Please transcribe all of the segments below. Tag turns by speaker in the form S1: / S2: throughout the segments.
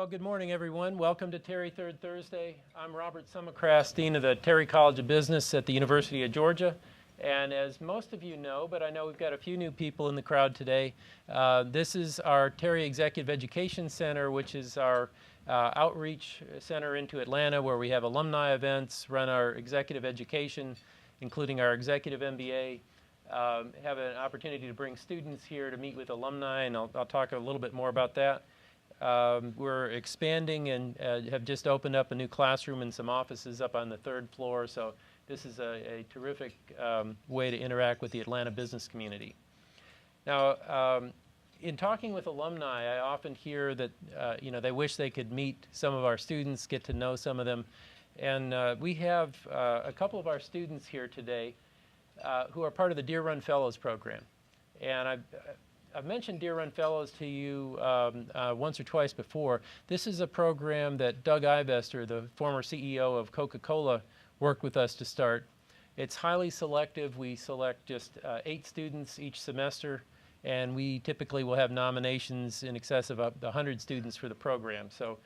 S1: Well, good morning, everyone. Welcome to Terry Third Thursday. I'm Robert Summercrass, Dean of the Terry College of Business at the University of Georgia. And as most of you know, but I know we've got a few new people in the crowd today, this is our Terry Executive Education Center, which is our outreach center into Atlanta, where we have alumni events, run our executive education, including our executive MBA, have an opportunity to bring students here to meet with alumni, and I'll talk a little bit more about that. We're expanding and have just opened up a new classroom and some offices up on the third floor, so this is a terrific way to interact with the Atlanta business community. Now, in talking with alumni, I often hear that they wish they could meet some of our students, get to know some of them, and we have a couple of our students here today who are part of the Deer Run Fellows program. And I've mentioned Deer Run Fellows to you once or twice before. This is a program that Doug Ivester, the former CEO of Coca-Cola, worked with us to start. It's highly selective. We select just 8 students each semester, and we typically will have nominations in excess of 100 students for the program. So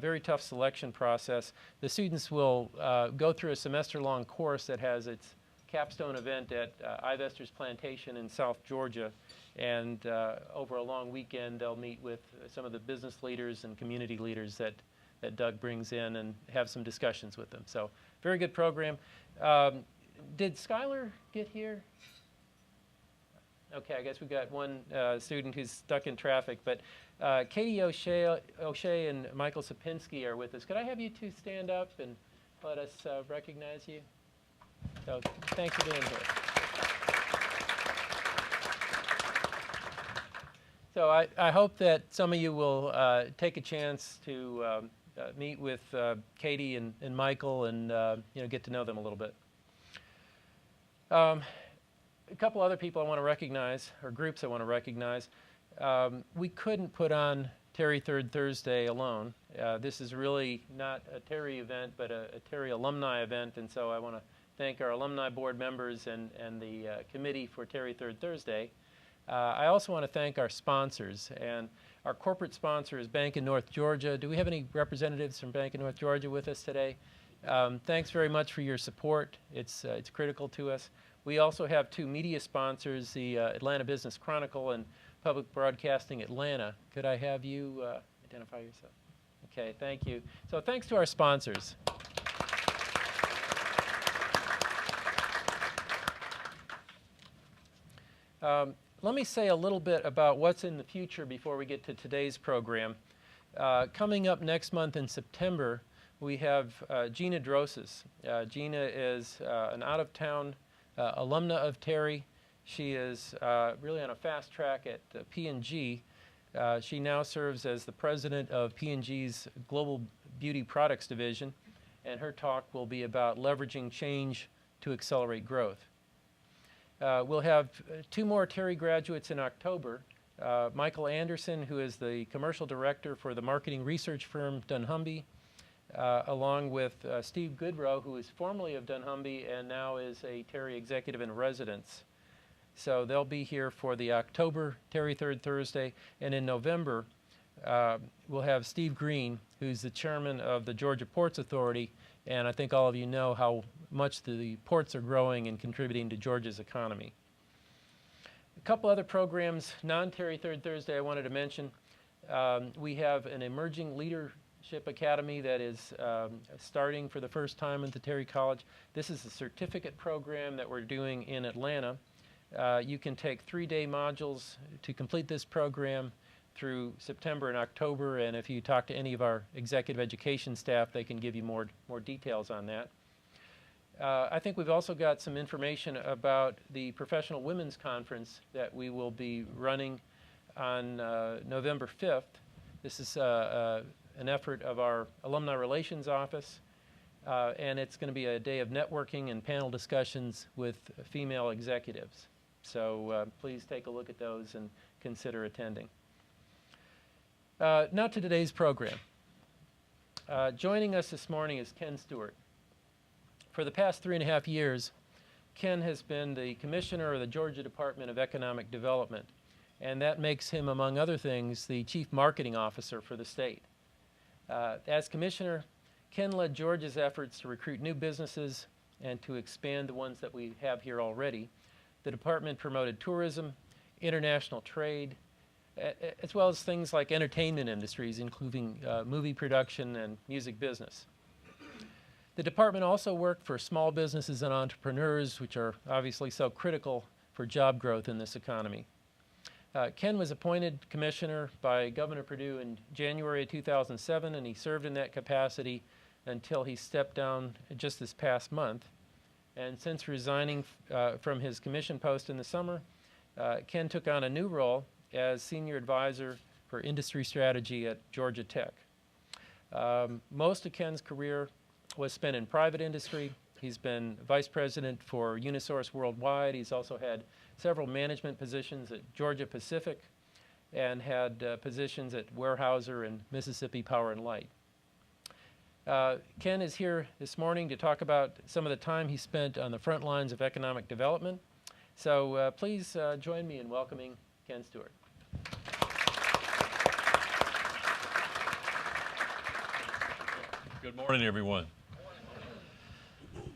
S1: very tough selection process. The students will go through a semester-long course that has its capstone event at Ivester's Plantation in South Georgia, and over a long weekend they'll meet with some of the business leaders and community leaders that Doug brings in and have some discussions with them. So very good program. Did Skylar get here? Okay, I guess we've got one student who's stuck in traffic, but Katie O'Shea and Michael Sapinski are with us. Could I have you two stand up and let us recognize you? So thanks for being here. So I hope that some of you will take a chance to meet with Katie and Michael and get to know them a little bit. A couple other people I want to recognize, or groups I want to recognize. We couldn't put on Terry Third Thursday alone. This is really not a Terry event, but a Terry alumni event, and so I want to thank our alumni board members and the committee for Terry Third Thursday. I also want to thank our sponsors, and our corporate sponsor is Bank of North Georgia. Do we have any representatives from Bank of North Georgia with us today? Thanks very much for your support. It's critical to us. We also have 2 media sponsors, the Atlanta Business Chronicle and Public Broadcasting Atlanta. Could I have you identify yourself? Okay, thank you. So thanks to our sponsors. Let me say a little bit about what's in the future before we get to today's program. Coming up next month in September, we have Gina Drosis. Gina is an out-of-town alumna of Terry. She is really on a fast track at P&G. She now serves as the president of P&G's Global Beauty Products Division, and her talk will be about leveraging change to accelerate growth. We'll have 2 more Terry graduates in October. Michael Anderson, who is the commercial director for the marketing research firm dunnhumby, along with Steve Goodrow, who is formerly of dunnhumby and now is a Terry executive in residence. So they'll be here for the October Terry Third Thursday, and in November we'll have Steve Green, who's the chairman of the Georgia Ports Authority, and I think all of you know how much the ports are growing and contributing to Georgia's economy. A couple other programs, non-Terry Third Thursday, I wanted to mention. We have an Emerging Leadership Academy that is starting for the first time at the Terry College. This is a certificate program that we're doing in Atlanta. You can take 3-day modules to complete this program through September and October, and if you talk to any of our executive education staff, they can give you more details on that. I think we've also got some information about the Professional Women's Conference that we will be running on November 5th. This is an effort of our Alumni Relations Office, and it's going to be a day of networking and panel discussions with female executives. So please take a look at those and consider attending. Now to today's program. Joining us this morning is Ken Stewart. For the past 3.5 years, Ken has been the Commissioner of the Georgia Department of Economic Development, and that makes him, among other things, the Chief Marketing Officer for the state. As commissioner, Ken led Georgia's efforts to recruit new businesses and to expand the ones that we have here already. The department promoted tourism, international trade, as well as things like entertainment industries, including movie production and music business. The department also worked for small businesses and entrepreneurs, which are obviously so critical for job growth in this economy. Ken was appointed commissioner by Governor Perdue in January 2007, and he served in that capacity until he stepped down just this past month. And since resigning from his commission post in the summer, Ken took on a new role as senior advisor for industry strategy at Georgia Tech. Most of Ken's career was spent in private industry. He's been vice president for Unisource Worldwide. He's also had several management positions at Georgia Pacific and had positions at Weyerhaeuser and Mississippi Power and Light. Ken is here this morning to talk about some of the time he spent on the front lines of economic development. So please join me in welcoming Ken Stewart.
S2: Good morning, everyone.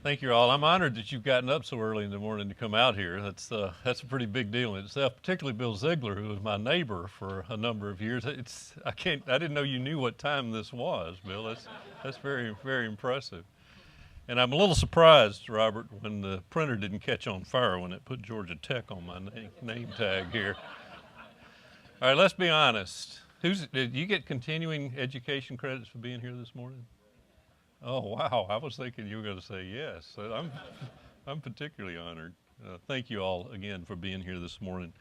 S2: Thank you all. I'm honored that you've gotten up so early in the morning to come out here. That's a pretty big deal in itself, particularly Bill Ziegler, who was my neighbor for a number of years. I didn't know you knew what time this was, Bill. That's very, very impressive. And I'm a little surprised, Robert, when the printer didn't catch on fire when it put Georgia Tech on my name tag here. All right, let's be honest. Did you get continuing education credits for being here this morning? Oh, wow. I was thinking you were going to say yes. I'm particularly honored. Thank you all again for being here this morning.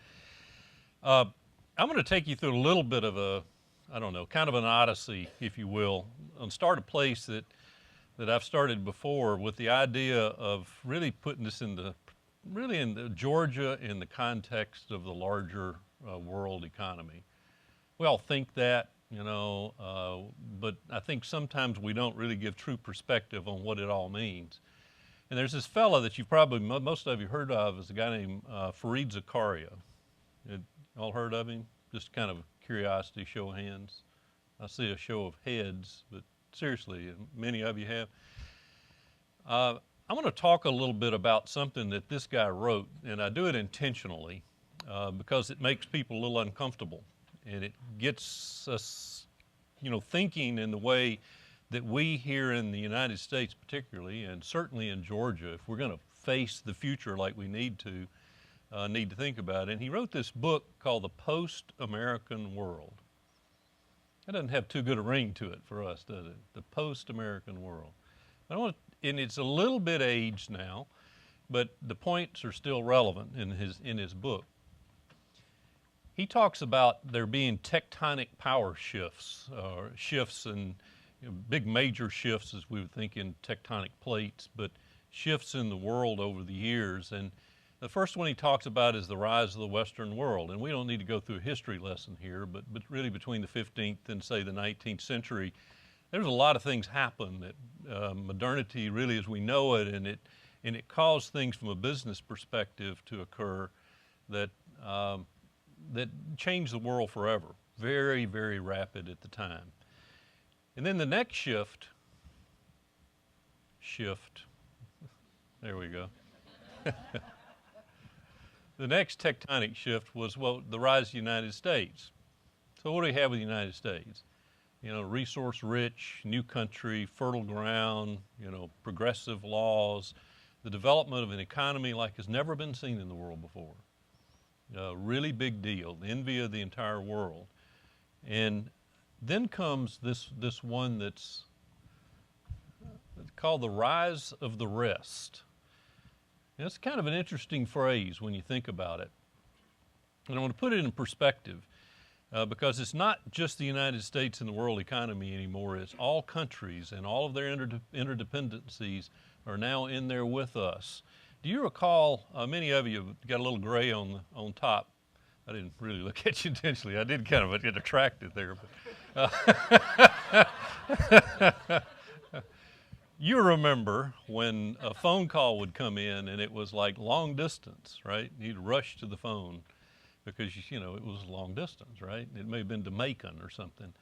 S2: I'm going to take you through a little bit of kind of an odyssey, if you will, and start a place that I've started before with the idea of really putting this into Georgia in the context of the larger world economy. We all think that, but I think sometimes we don't really give true perspective on what it all means. And there's this fella that you've probably, most of you heard of, is a guy named Fareed Zakaria. All heard of him? Just kind of curiosity, show of hands. I see a show of heads, but seriously, many of you have. I'm going to talk a little bit about something that this guy wrote, and I do it intentionally because it makes people a little uncomfortable. And it gets us, thinking in the way that we here in the United States particularly, and certainly in Georgia, if we're going to face the future like we need to think about it. And he wrote this book called The Post-American World. That doesn't have too good a ring to it for us, does it? The Post-American World. And it's a little bit aged now, but the points are still relevant in his book. He talks about there being tectonic power shifts, or shifts and big major shifts as we would think in tectonic plates, but shifts in the world over the years. And the first one he talks about is the rise of the Western world. And we don't need to go through a history lesson here, but really between the 15th and say the 19th century, there's a lot of things happen that modernity really as we know it, and it caused things from a business perspective to occur that changed the world forever. Very, very rapid at the time. And then the next shift, there we go. The next tectonic shift was, the rise of the United States. So what do we have with the United States? Resource rich, new country, fertile ground, progressive laws, the development of an economy like has never been seen in the world before. Really big deal, the envy of the entire world. And then comes this one that's called the rise of the rest. And it's kind of an interesting phrase when you think about it. And I want to put it in perspective because it's not just the United States and the world economy anymore. It's all countries, and all of their interdependencies are now in there with us. Do you recall, many of you got a little gray on top. I didn't really look at you intentionally. I did kind of get attracted there. But, you remember when a phone call would come in and it was like long distance, right? You'd rush to the phone because, it was long distance, right? It may have been to Macon or something.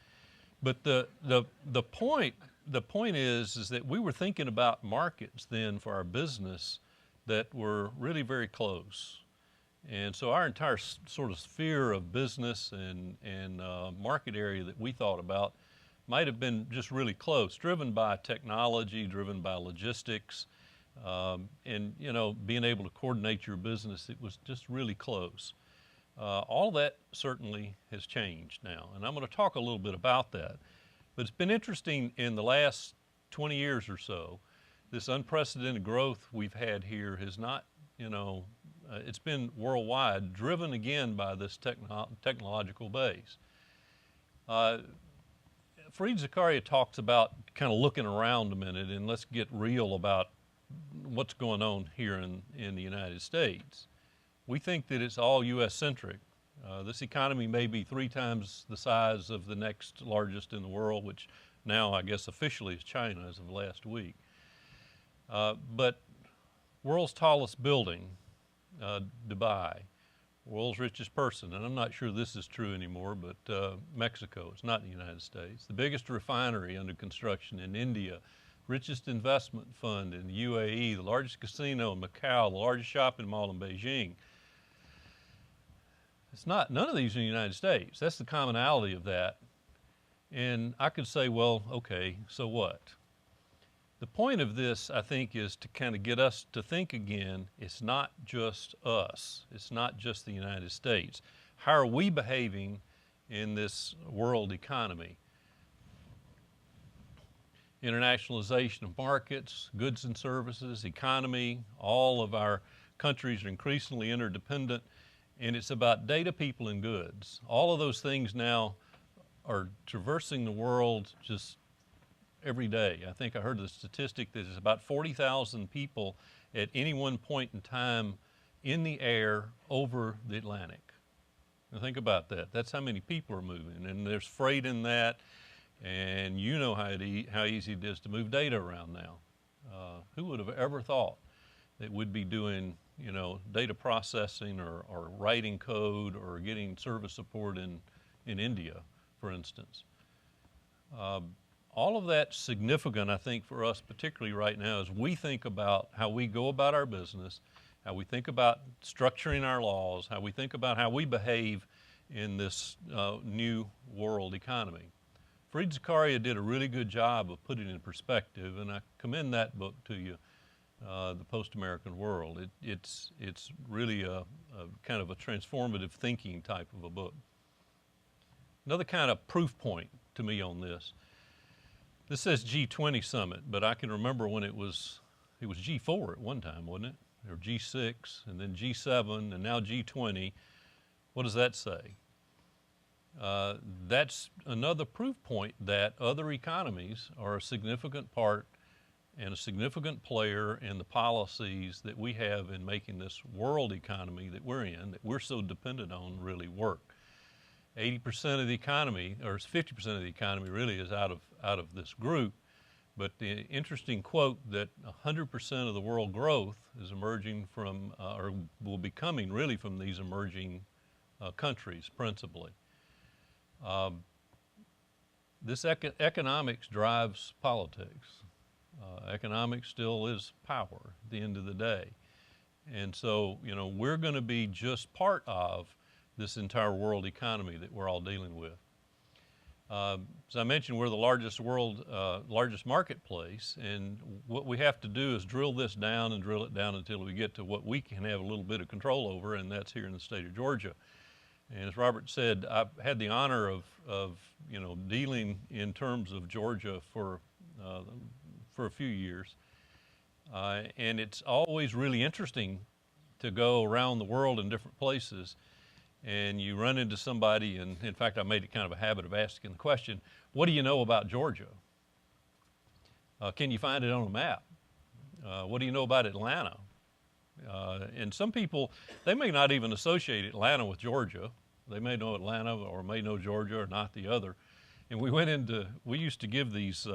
S2: But the point is that we were thinking about markets then for our business that were really very close. And so our entire sort of sphere of business and market area that we thought about might have been just really close, driven by technology, driven by logistics, and being able to coordinate your business. It was just really close. All that certainly has changed now, and I'm going to talk a little bit about that. But it's been interesting in the last 20 years or so, this unprecedented growth we've had here has not, it's been worldwide, driven again by this technological base. Fareed Zakaria talks about kind of looking around a minute, and let's get real about what's going on here in the United States. We think that it's all U.S.-centric. This economy may be 3 times the size of the next largest in the world, which now I guess officially is China as of last week. But world's tallest building, Dubai, world's richest person, and I'm not sure this is true anymore, but Mexico, it's not the United States. The biggest refinery under construction in India, richest investment fund in the UAE, the largest casino in Macau, the largest shopping mall in Beijing. It's not, none of these in the United States. That's the commonality of that. And I could say, well, okay, so what? The point of this, I think, is to kind of get us to think again, it's not just us. It's not just the United States. How are we behaving in this world economy? Internationalization of markets, goods and services, economy, all of our countries are increasingly interdependent, and it's about data, people, and goods. All of those things now are traversing the world just every day. I think I heard the statistic that there's about 40,000 people at any one point in time in the air over the Atlantic. Now think about that. That's how many people are moving, and there's freight in that, and you know how easy it is to move data around now. Who would have ever thought that we'd be doing data processing or writing code or getting service support in India, for instance. All of that's significant, I think, for us, particularly right now, as we think about how we go about our business, how we think about structuring our laws, how we think about how we behave in this new world economy. Fareed Zakaria did a really good job of putting it in perspective, and I commend that book to you, The Post-American World. It's really a kind of a transformative thinking type of a book. Another kind of proof point to me on this. This says G20 summit, but I can remember when it was G4 at one time, wasn't it? Or G6, and then G7, and now G20. What does that say? That's another proof point that other economies are a significant part and a significant player in the policies that we have in making this world economy that we're in, that we're so dependent on, really work. 80% of the economy, or 50% of the economy really is out of this group, but the interesting quote that 100% of the world growth is emerging from, or will be coming really from these emerging countries principally. This economics drives politics. Economics still is power at the end of the day. And so, we're going to be just part of this entire world economy that we're all dealing with. As I mentioned, we're the largest marketplace, and what we have to do is drill this down and drill it down until we get to what we can have a little bit of control over, and that's here in the state of Georgia. And as Robert said, I've had the honor of dealing in terms of Georgia for a few years, and it's always really interesting to go around the world in different places, and you run into somebody, and in fact I made it kind of a habit of asking the question, what do you know about Georgia? Can you find it on a map? What do you know about Atlanta? And some people, they may not even associate Atlanta with Georgia. They may know Atlanta or may know Georgia or not the other. And we used to give these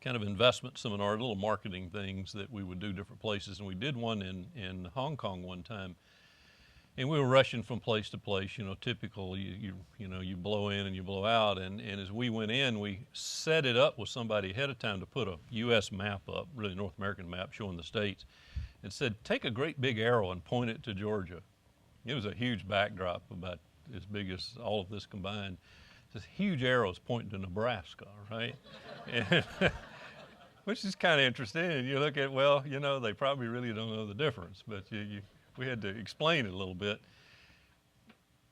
S2: kind of investment seminar, little marketing things that we would do different places. And we did one in Hong Kong one time. And we were rushing from place to place, you know, typical, you blow in and you blow out. And as we went in, we set it up with somebody ahead of time to put a U.S. map up, really North American map showing the states, and said, take a great big arrow and point it to Georgia. It was a huge backdrop, about as big as all of this combined. This huge arrows pointing to Nebraska, right? And which is kind of interesting. And you look at, well, you know, they probably really don't know the difference, but we had to explain it a little bit.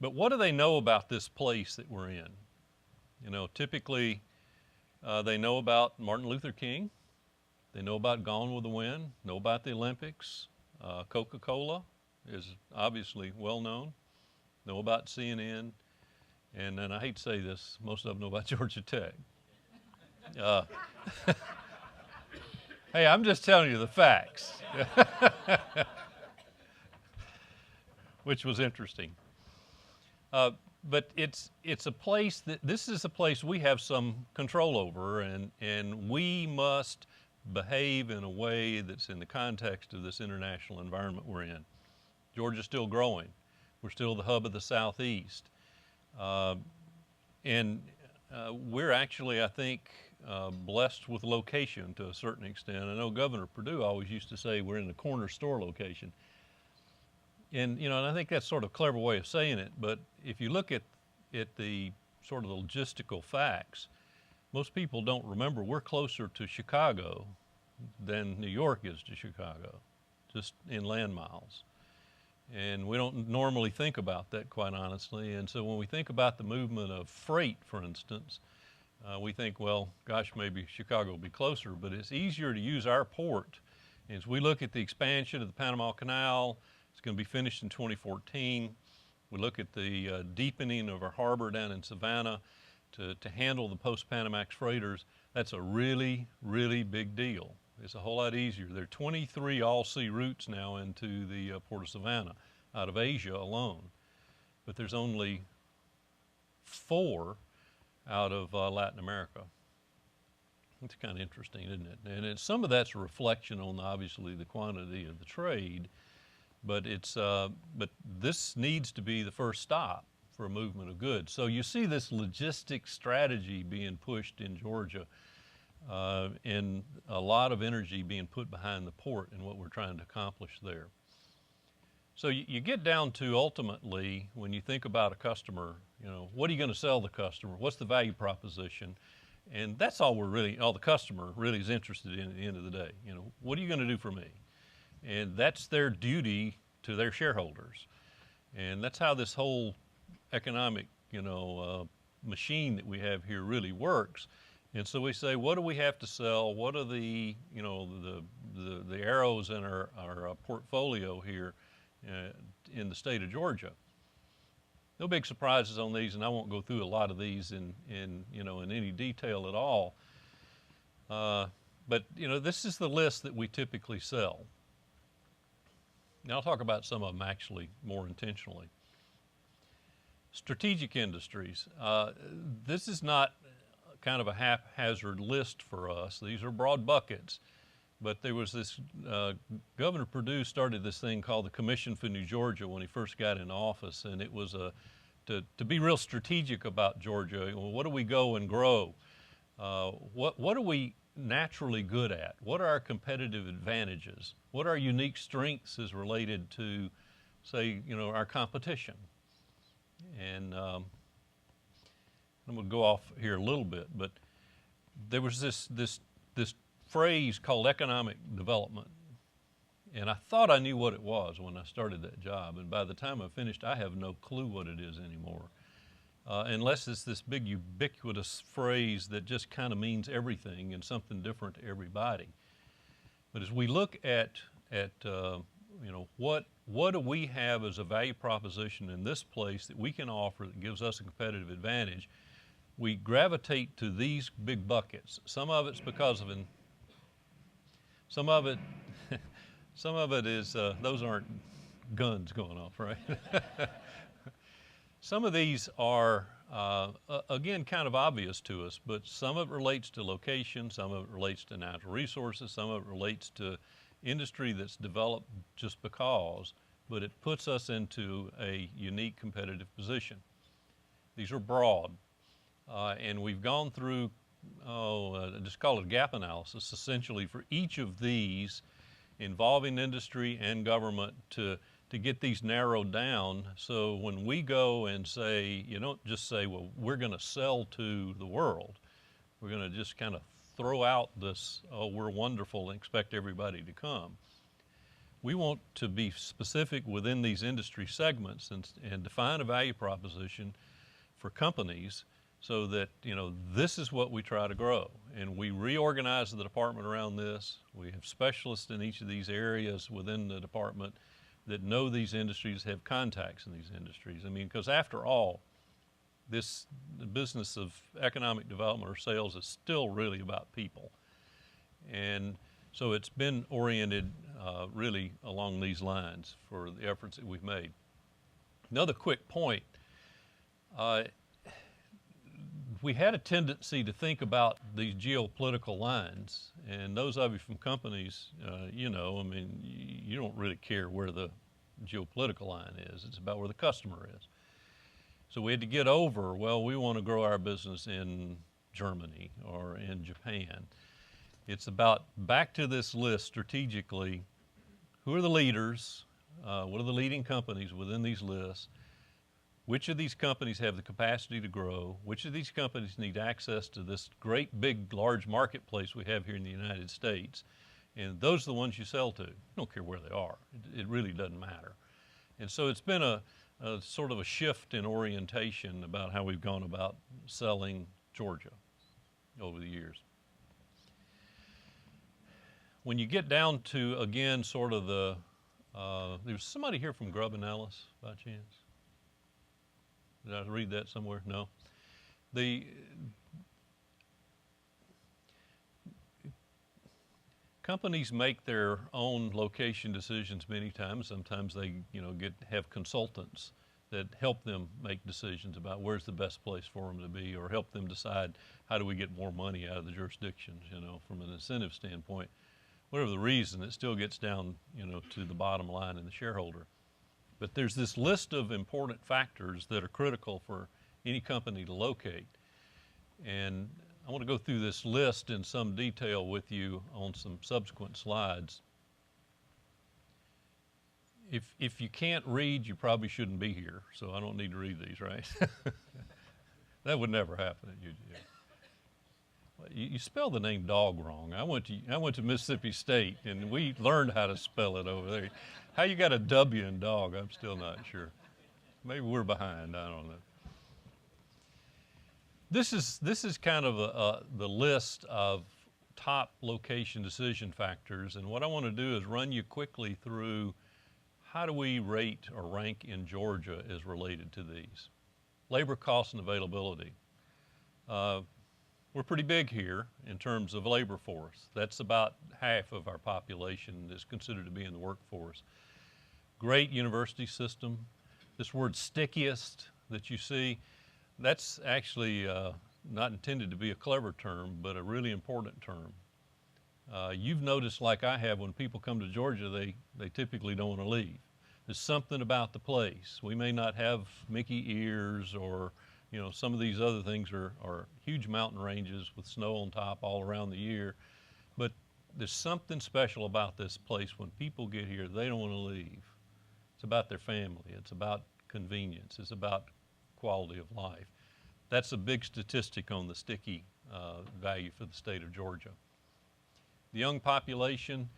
S2: But what do they know about this place that we're in? You know, typically they know about Martin Luther King. They know about Gone with the Wind, know about the Olympics. Coca-Cola is obviously well known. Know about CNN. And then I hate to say this, most of them know about Georgia Tech. Hey, I'm just telling you the facts. Which was interesting. But it's a place that, this is a place we have some control over, and we must behave in a way that's in the context of this international environment we're in. Georgia's still growing. We're still the hub of the Southeast. We're actually, I think, blessed with location to a certain extent. I know Governor Perdue always used to say we're in the corner store location. And, you know, and I think that's sort of a clever way of saying it, but if you look at the sort of the logistical facts, most people don't remember we're closer to Chicago than New York is to Chicago, just in land miles. And we don't normally think about that, quite honestly. And so when we think about the movement of freight, for instance, we think, well, gosh, maybe Chicago will be closer, but it's easier to use our port. As we look at the expansion of the Panama Canal, it's going to be finished in 2014. We look at the deepening of our harbor down in Savannah to handle the post-Panamax freighters. That's a really, really big deal. It's a whole lot easier. There are 23 all-sea routes now into the Port of Savannah out of Asia alone, but there's only 4 out of Latin America. It's kind of interesting, isn't it? And some of that's a reflection on, obviously, the quantity of the trade, but this needs to be the first stop for a movement of goods. So you see this logistic strategy being pushed in Georgia, and a lot of energy being put behind the port and what we're trying to accomplish there. So you get down to, ultimately, when you think about a customer, you know, what are you going to sell the customer? What's the value proposition? And that's all the customer really is interested in at the end of the day. You know, what are you going to do for me? And that's their duty to their shareholders. And that's how this whole economic, you know, machine that we have here really works. And so we say, what do we have to sell? What are the, you know, the arrows in our portfolio here in the state of Georgia? No big surprises on these, and I won't go through a lot of these in any detail at all. But you know, this is the list that we typically sell. Now I'll talk about some of them actually more intentionally. Strategic industries. This is not kind of a haphazard list for us. These are broad buckets. But there was this, Governor Perdue started this thing called the Commission for New Georgia when he first got in office, and it was to be real strategic about Georgia. Well, what do we go and grow? What are we naturally good at? What are our competitive advantages? What are our unique strengths as related to, say, you know, our competition? And I'm going to go off here a little bit, but there was this phrase called economic development, and I thought I knew what it was when I started that job, and by the time I finished, I have no clue what it is anymore, unless it's this big ubiquitous phrase that just kind of means everything and something different to everybody. But as we look at you know, what do we have as a value proposition in this place that we can offer that gives us a competitive advantage, we gravitate to these big buckets. Some of it's because of some of it is, those aren't guns going off, right? Some of these are, again, kind of obvious to us, but some of it relates to location, some of it relates to natural resources, some of it relates to industry that's developed just because, but it puts us into a unique competitive position. These are broad, and we've gone through, just call it a gap analysis, essentially for each of these involving industry and government to get these narrowed down. So when we go and say, you don't just say, well, we're going to sell to the world. We're going to just kind of throw out this, oh, we're wonderful and expect everybody to come. We want to be specific within these industry segments and define a value proposition for companies so that, you know, this is what we try to grow. And we reorganize the department around this. We have specialists in each of these areas within the department that know these industries, have contacts in these industries. I mean, because after all, the business of economic development or sales is still really about people. And so it's been oriented really along these lines for the efforts that we've made. Another quick point, we had a tendency to think about these geopolitical lines, and those of you from companies, you know, I mean, you don't really care where the geopolitical line is. It's about where the customer is. So we had to get over, well, we want to grow our business in Germany or in Japan. It's about back to this list strategically, who are the leaders, what are the leading companies within these lists, which of these companies have the capacity to grow, which of these companies need access to this great big large marketplace we have here in the United States, and those are the ones you sell to. You don't care where they are. It really doesn't matter. And so it's been a sort of a shift in orientation about how we've gone about selling Georgia over the years. When you get down to, again, sort of the, there's somebody here from Grubb & Ellis by chance? Did I read that somewhere? No. The companies make their own location decisions many times. Sometimes they, you know, have consultants that help them make decisions about where's the best place for them to be, or help them decide how do we get more money out of the jurisdictions, you know, from an incentive standpoint. Whatever the reason, it still gets down, you know, to the bottom line and the shareholder. But there's this list of important factors that are critical for any company to locate. And I want to go through this list in some detail with you on some subsequent slides. If you can't read, you probably shouldn't be here, so I don't need to read these, right? That would never happen at UGA. You spell the name dog wrong. I went to Mississippi State, and we learned how to spell it over there. How you got a W in dog, I'm still not sure. Maybe we're behind, I don't know. This is kind of the list of top location decision factors, and what I want to do is run you quickly through how do we rate or rank in Georgia as related to these. Labor costs and availability. We're pretty big here in terms of labor force. That's about half of our population is considered to be in the workforce. Great university system. This word stickiest that you see, that's actually not intended to be a clever term, but a really important term. You've noticed, like I have, when people come to Georgia, they typically don't want to leave. There's something about the place. We may not have Mickey ears or, you know, some of these other things are huge mountain ranges with snow on top all around the year. But there's something special about this place. When people get here, they don't want to leave. It's about their family. It's about convenience. It's about quality of life. That's a big statistic on the sticky value for the state of Georgia. The young population,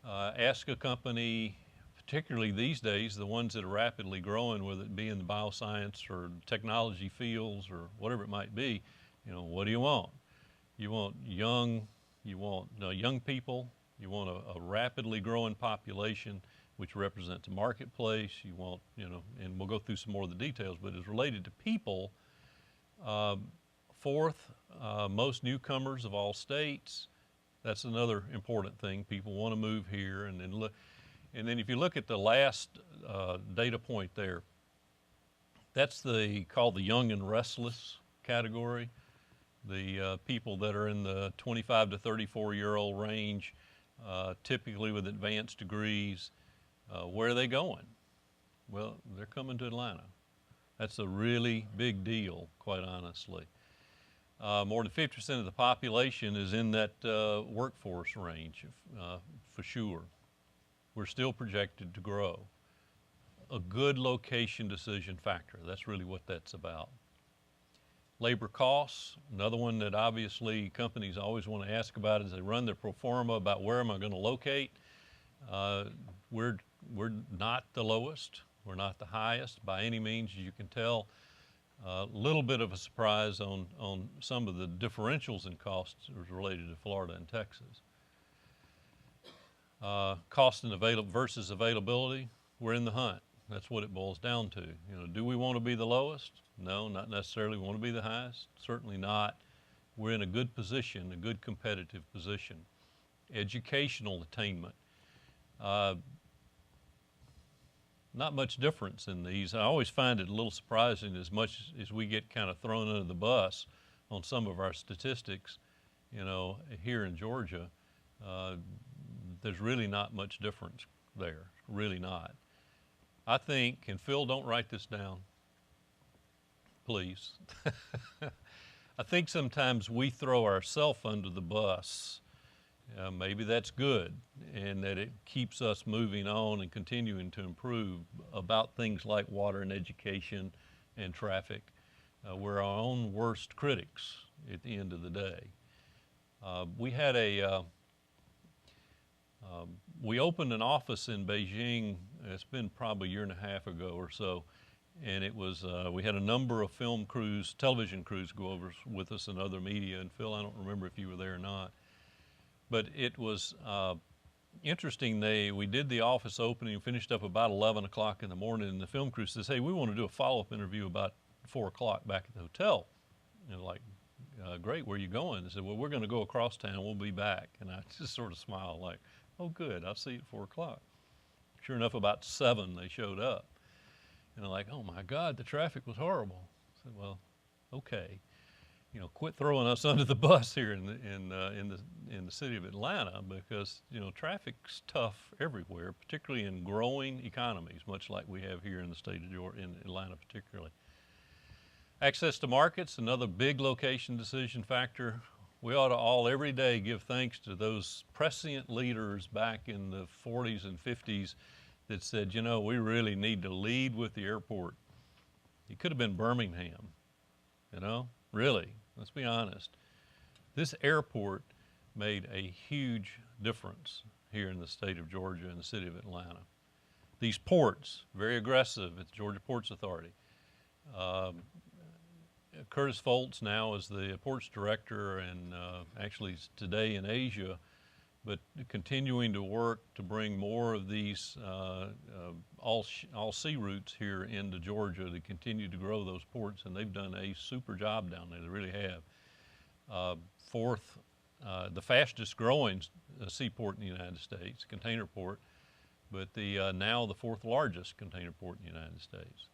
S2: ask a company, particularly these days, the ones that are rapidly growing, whether it be in the bioscience or technology fields or whatever it might be, you know, what do you want? You want young people, you want a rapidly growing population, which represents a marketplace. You want, you know, and we'll go through some more of the details, but it's related to people. Fourth, most newcomers of all states. That's another important thing. People want to move here, and then if you look at the last data point there, that's called the Young and Restless category. The people that are in the 25 to 34-year-old range, typically with advanced degrees. Where are they going? Well, they're coming to Atlanta. That's a really big deal, quite honestly. More than 50% of the population is in that workforce range, for sure. We're still projected to grow. A good location decision factor, that's really what that's about. Labor costs, another one that obviously companies always want to ask about as they run their pro forma about where am I going to locate. We're not the lowest, we're not the highest by any means, as you can tell. A little bit of a surprise on some of the differentials in costs related to Florida and Texas. Cost and versus availability, we're in the hunt. That's what it boils down to. You know, do we want to be the lowest? No, not necessarily. We want to be the highest? Certainly not. We're in a good position, a good competitive position. Educational attainment. Not much difference in these. I always find it a little surprising as much as we get kind of thrown under the bus on some of our statistics, you know, here in Georgia, there's really not much difference there, really not. I think, and Phil, don't write this down, please. I think sometimes we throw ourselves under the bus. Maybe that's good, and that it keeps us moving on and continuing to improve about things like water and education and traffic. We're our own worst critics at the end of the day. We opened an office in Beijing, it's been probably a year and a half ago or so, and it was, we had a number of film crews, television crews go over with us and other media, and Phil, I don't remember if you were there or not. But it was interesting. We did the office opening, finished up about 11 o'clock in the morning, and the film crew says, hey, we want to do a follow-up interview about 4 o'clock back at the hotel. And like, great, where are you going? They said, well, we're going to go across town, we'll be back. And I just sort of smiled like, oh, good, I'll see you at 4 o'clock. Sure enough, about 7, they showed up. And they're like, oh my God, the traffic was horrible. I said, well, okay. You know, quit throwing us under the bus here in the city of Atlanta, because you know traffic's tough everywhere, particularly in growing economies, much like we have here in the state of Georgia, in Atlanta particularly. Access to markets, another big location decision factor. We ought to all every day give thanks to those prescient leaders back in the 40s and 50s that said, you know, we really need to lead with the airport. It could have been Birmingham, you know, really. Let's be honest. This airport made a huge difference here in the state of Georgia and the city of Atlanta. These ports, very aggressive at the Georgia Ports Authority. Curtis Foltz now is the ports director and actually today in Asia, but continuing to work to bring more of these all sea routes here into Georgia to continue to grow those ports, and they've done a super job down there. They really have. The fastest growing seaport in the United States, container port, but now the 4th largest container port in the United States.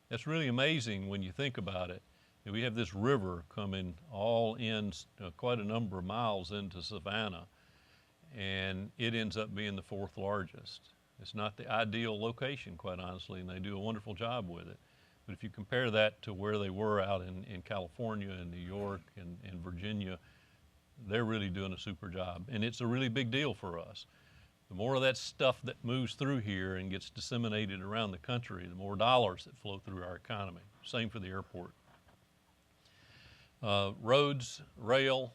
S2: That's really amazing when you think about it. We have this river coming all in quite a number of miles into Savannah, and it ends up being the 4th largest. It's not the ideal location, quite honestly, and they do a wonderful job with it. But if you compare that to where they were out in California and New York and Virginia, they're really doing a super job. And it's a really big deal for us. The more of that stuff that moves through here and gets disseminated around the country, the more dollars that flow through our economy. Same for the airport. Roads, rail,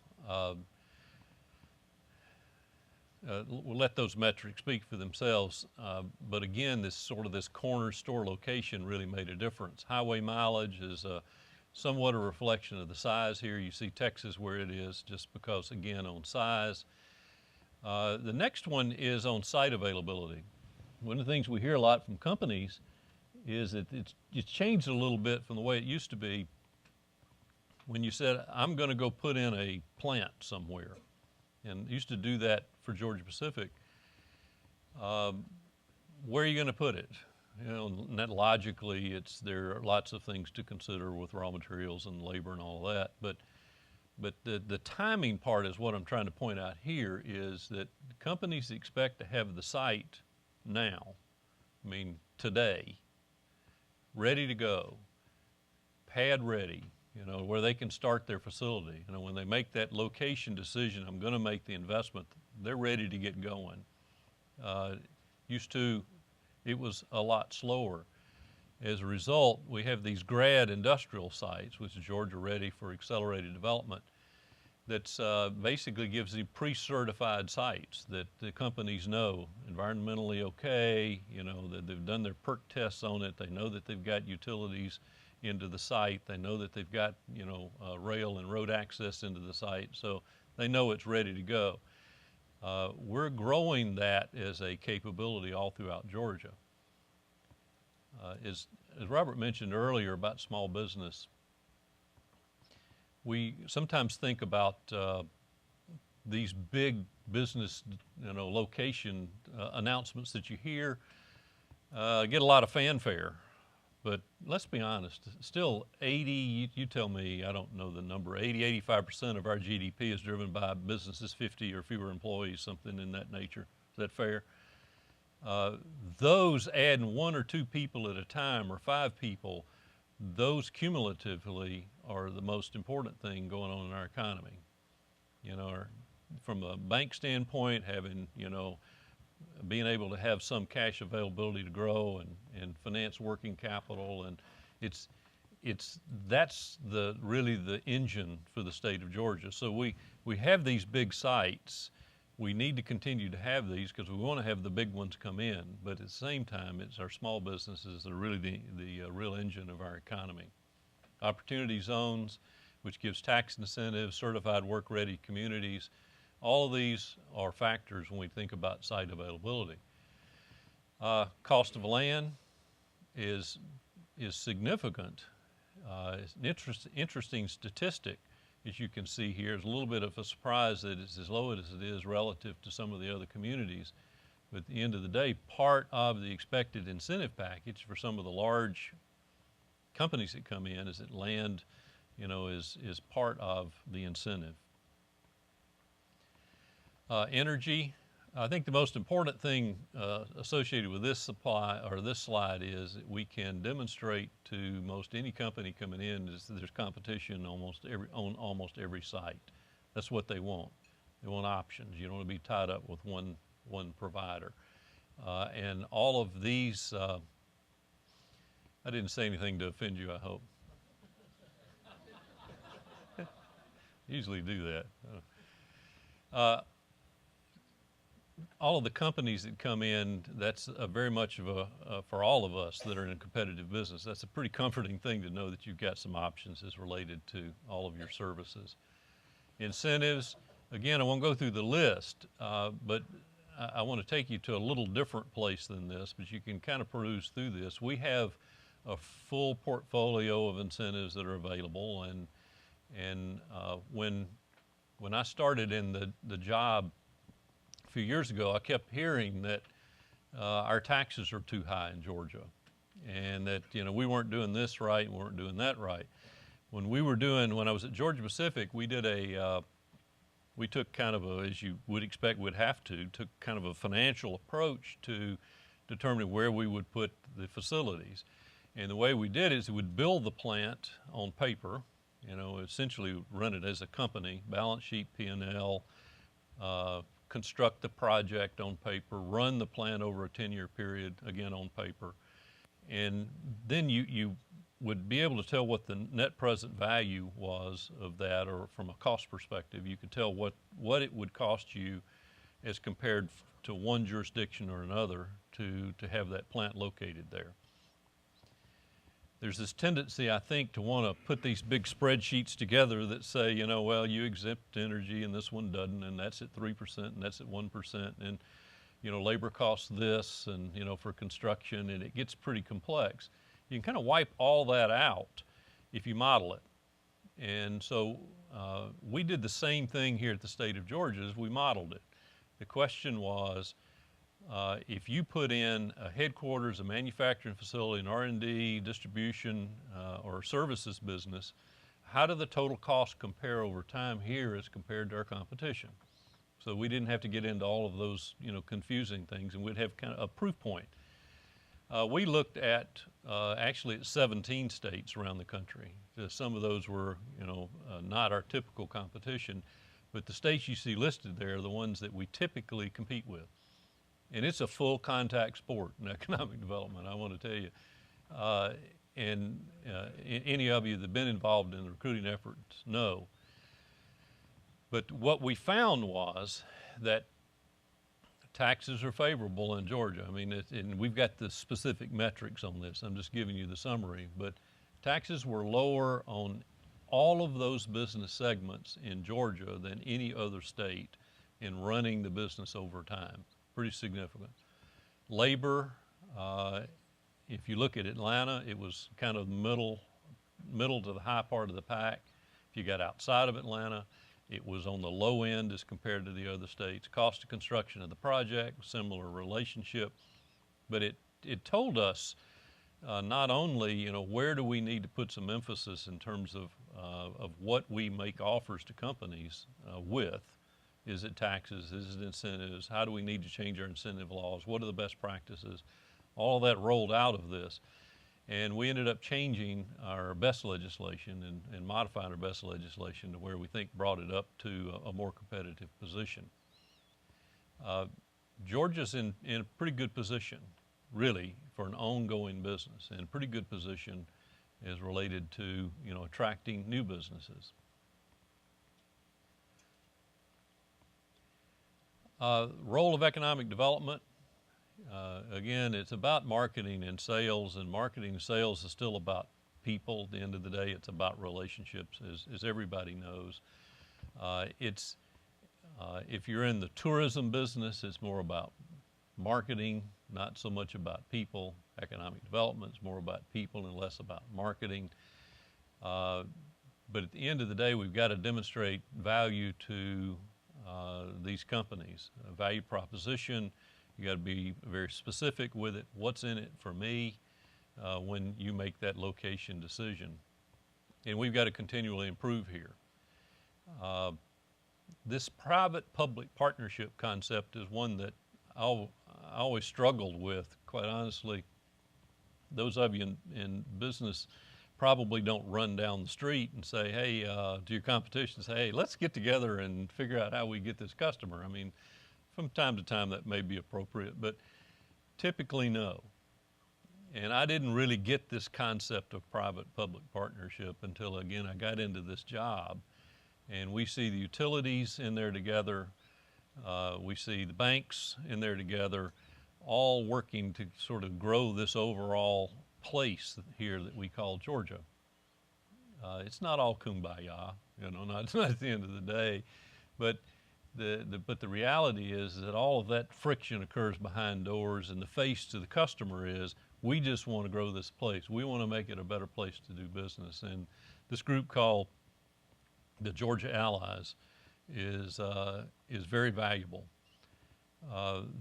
S2: we'll let those metrics speak for themselves. But again, this corner store location really made a difference. Highway mileage is somewhat a reflection of the size here. You see Texas where it is just because, again, on size. The next one is on site availability. One of the things we hear a lot from companies is that it's changed a little bit from the way it used to be when you said, I'm going to go put in a plant somewhere. And used to do that for Georgia Pacific. Where are you going to put it? You know, and that logically, there are lots of things to consider with raw materials and labor and all of that. But the timing part is what I'm trying to point out here, is that companies expect to have the site now. I mean, today, ready to go, pad ready, you know, where they can start their facility. You know, when they make that location decision, I'm going to make the investment, they're ready to get going. Used to, it was a lot slower. As a result, we have these grad industrial sites, which is Georgia Ready for Accelerated Development, that's basically gives you pre-certified sites that the companies know environmentally okay, you know, that they've done their perk tests on it, they know that they've got utilities into the site, they know that they've got, you know, rail and road access into the site, so they know it's ready to go. We're growing that as a capability all throughout Georgia. As Robert mentioned earlier about small business, we sometimes think about these big business, you know, location announcements that you hear, get a lot of fanfare. But let's be honest, still 80, you tell me, I don't know the number, 80, 85% of our GDP is driven by businesses 50 or fewer employees, something in that nature. Is that fair? Those adding 1 or 2 people at a time or 5 people, those cumulatively are the most important thing going on in our economy. You know, from a bank standpoint, having, you know, being able to have some cash availability to grow and finance working capital, and that's really the engine for the state of Georgia. So we have these big sites. We need to continue to have these because we want to have the big ones come in, but at the same time, it's our small businesses that are really the real engine of our economy. Opportunity zones, which gives tax incentives, certified work-ready communities, all of these are factors when we think about site availability. Cost of land is significant. It's an interesting statistic. As you can see here, it's a little bit of a surprise that it's as low as it is relative to some of the other communities. But at the end of the day, part of the expected incentive package for some of the large companies that come in is that land, you know, is part of the incentive. Energy, I think the most important thing associated with this slide is that we can demonstrate to most any company coming in is that there's competition on almost every site. That's what they want. They want options. You don't want to be tied up with one provider. And all of these, I didn't say anything to offend you, I hope. Usually do that. All of the companies that come in, that's very much of for all of us that are in a competitive business, that's a pretty comforting thing to know that you've got some options as related to all of your services. Incentives, again, I won't go through the list, but I want to take you to a little different place than this, but you can kind of peruse through this. We have a full portfolio of incentives that are available, and when I started in the job a few years ago, I kept hearing that our taxes are too high in Georgia, and that, you know, we weren't doing this right, we weren't doing that right. When I was at Georgia Pacific, we took kind of as you would expect we'd have to, took kind of a financial approach to determining where we would put the facilities. And the way we did is we would build the plant on paper, you know, essentially run it as a company, balance sheet, P&L, construct the project on paper, run the plant over a 10-year period, again on paper. And then you would be able to tell what the net present value was of that, or from a cost perspective, you could tell what it would cost you as compared to one jurisdiction or another to have that plant located there. There's this tendency, I think, to want to put these big spreadsheets together that say, you know, well, you exempt energy and this one doesn't, and that's at 3% and that's at 1%, and, you know, labor costs this, and, you know, for construction, and it gets pretty complex. You can kind of wipe all that out if you model it. And so we did the same thing here at the state of Georgia as we modeled it. The question was, if you put in a headquarters, a manufacturing facility, an R&D, distribution, or services business, how do the total costs compare over time here as compared to our competition? So we didn't have to get into all of those, you know, confusing things, and we'd have kind of a proof point. We looked at actually at 17 states around the country. Some of those were, not our typical competition, but the states you see listed there are the ones that we typically compete with. And it's a full contact sport in economic development, I want to tell you. Any of you that have been involved in the recruiting efforts know. But what we found was that taxes are favorable in Georgia. I mean, and we've got the specific metrics on this. I'm just giving you the summary. But taxes were lower on all of those business segments in Georgia than any other state in running the business over time. Pretty significant. Labor, if you look at Atlanta, it was kind of middle to the high part of the pack. If you got outside of Atlanta, it was on the low end as compared to the other states. Cost of construction of the project, similar relationship. But it told us not only, where do we need to put some emphasis in terms of what we make offers to companies with. Is it taxes? Is it incentives? How do we need to change our incentive laws? What are the best practices? All of that rolled out of this. And we ended up changing our BEST legislation and modifying our BEST legislation to where we think brought it up to a more competitive position. Georgia's in a pretty good position, really, for an ongoing business, and a pretty good position as related to, attracting new businesses. Role of economic development. Again, it's about marketing and sales, and marketing and sales is still about people. At the end of the day, it's about relationships, as everybody knows. If you're in the tourism business, it's more about marketing, not so much about people. Economic development is more about people and less about marketing. But at the end of the day, we've got to demonstrate value to these companies, a value proposition. You got to be very specific with it. What's in it for me when you make that location decision? And we've got to continually improve here. This private-public partnership concept is one that I always struggled with, quite honestly. Those of you in business probably don't run down the street and say, hey, to your competition, say, hey, let's get together and figure out how we get this customer. I mean, from time to time that may be appropriate, but typically no. And I didn't really get this concept of private-public partnership until, again, I got into this job. And we see the utilities in there together. We see the banks in there together, all working to sort of grow this overall place here that we call Georgia. It's not all kumbaya, not at the end of the day, but the reality is that all of that friction occurs behind doors, and the face to the customer is, we just want to grow this place. We want to make it a better place to do business. And this group called the Georgia Allies is very valuable.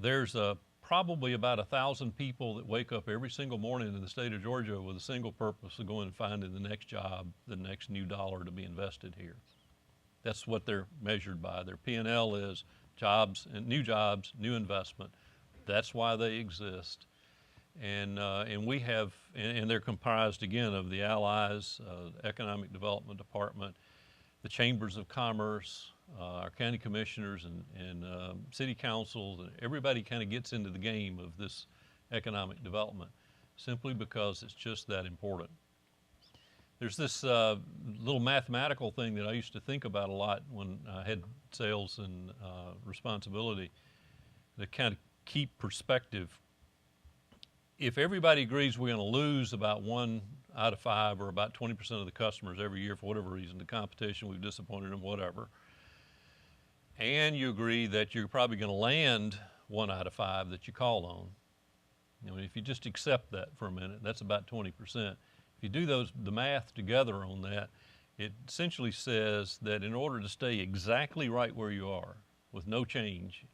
S2: There's probably about 1,000 people that wake up every single morning in the state of Georgia with a single purpose of going and finding the next job, the next new dollar to be invested here. That's what they're measured by. Their P&L is jobs, new investment. That's why they exist. And we have, and they're comprised again of the Allies, Economic Development Department, the Chambers of Commerce, our county commissioners and city councils, and everybody kind of gets into the game of this economic development simply because it's just that important. There's this little mathematical thing that I used to think about a lot when I had sales and responsibility to kind of keep perspective. If everybody agrees we're going to lose about 1 out of 5 or about 20% of the customers every year for whatever reason, the competition, we've disappointed them, whatever, and you agree that you're probably going to land 1 out of 5 that you call on, if you just accept that for a minute, that's about 20%. If you do the math together on that, it essentially says that in order to stay exactly right where you are with no change,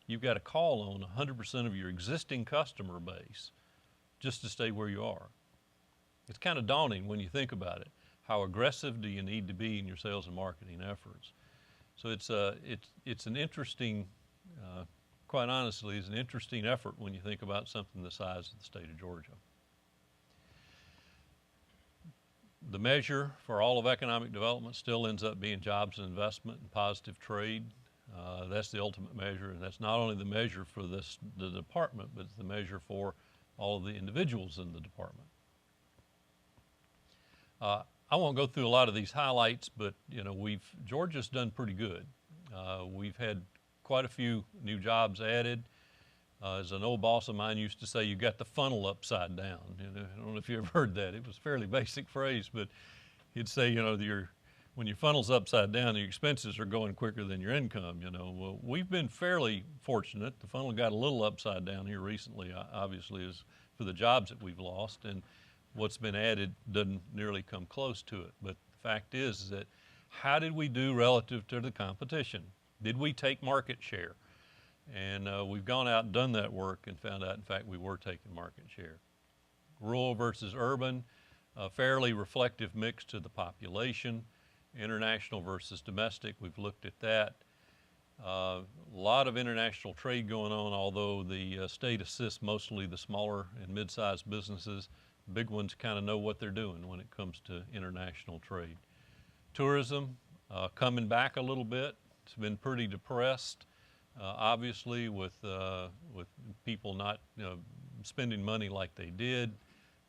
S2: you've got to call on 100% of your existing customer base just to stay where you are. It's kind of daunting when you think about it. How aggressive do you need to be in your sales and marketing efforts? So it's an interesting quite honestly, is an interesting effort when you think about something the size of the state of Georgia. The measure for all of economic development still ends up being jobs and investment and positive trade. That's the ultimate measure, and that's not only the measure for the department, but it's the measure for all of the individuals in the department. I won't go through a lot of these highlights, but Georgia's done pretty good. We've had quite a few new jobs added. As an old boss of mine used to say, you got the funnel upside down. I don't know if you ever heard that. It was a fairly basic phrase, but he'd say, when your funnel's upside down, your expenses are going quicker than your income. Well, we've been fairly fortunate. The funnel got a little upside down here recently, obviously, is for the jobs that we've lost, and what's been added doesn't nearly come close to it. But the fact is that how did we do relative to the competition? Did we take market share? And we've gone out and done that work and found out, in fact, we were taking market share. Rural versus urban, a fairly reflective mix to the population. International versus domestic, we've looked at that. A lot of international trade going on, although the state assists mostly the smaller and mid-sized businesses. Big ones kind of know what they're doing when it comes to international trade. Tourism, coming back a little bit. It's been pretty depressed. Obviously, with people not spending money like they did,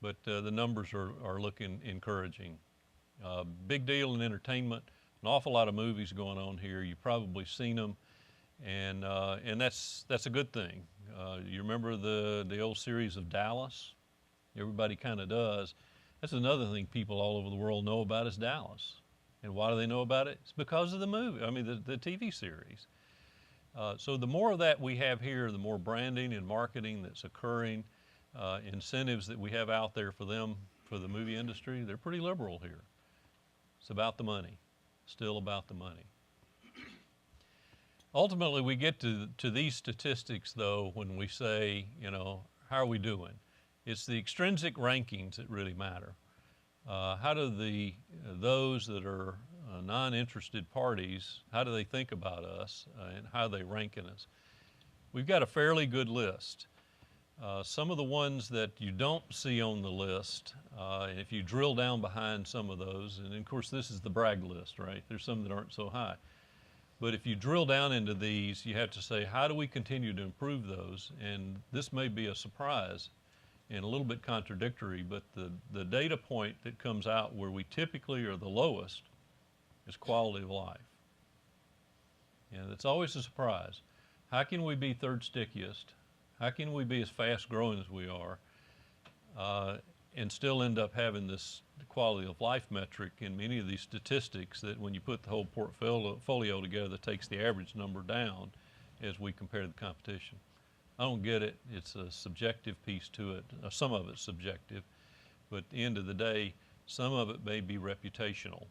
S2: but the numbers are looking encouraging. Big deal in entertainment. An awful lot of movies going on here. You've probably seen them, and that's a good thing. You remember the old series of Dallas? Everybody kind of does. That's another thing people all over the world know about is Dallas. And why do they know about it? It's because of the movie. I mean, the TV series. So the more of that we have here, the more branding and marketing that's occurring, incentives that we have out there for them, for the movie industry, they're pretty liberal here. It's about the money, still about the money. Ultimately, we get to these statistics, though, when we say, how are we doing? It's the extrinsic rankings that really matter. How do those that are non-interested parties, how do they think about us and how they rank in us? We've got a fairly good list. Some of the ones that you don't see on the list, and if you drill down behind some of those, and of course this is the brag list, right? There's some that aren't so high. But if you drill down into these, you have to say, how do we continue to improve those? And this may be a surprise and a little bit contradictory, but the data point that comes out where we typically are the lowest is quality of life. And it's always a surprise. How can we be third stickiest? How can we be as fast growing as we are and still end up having this quality of life metric in many of these statistics that when you put the whole portfolio together takes the average number down as we compare to the competition? I don't get it. It's a subjective piece to it. Some of it's subjective, but at the end of the day, some of it may be reputational.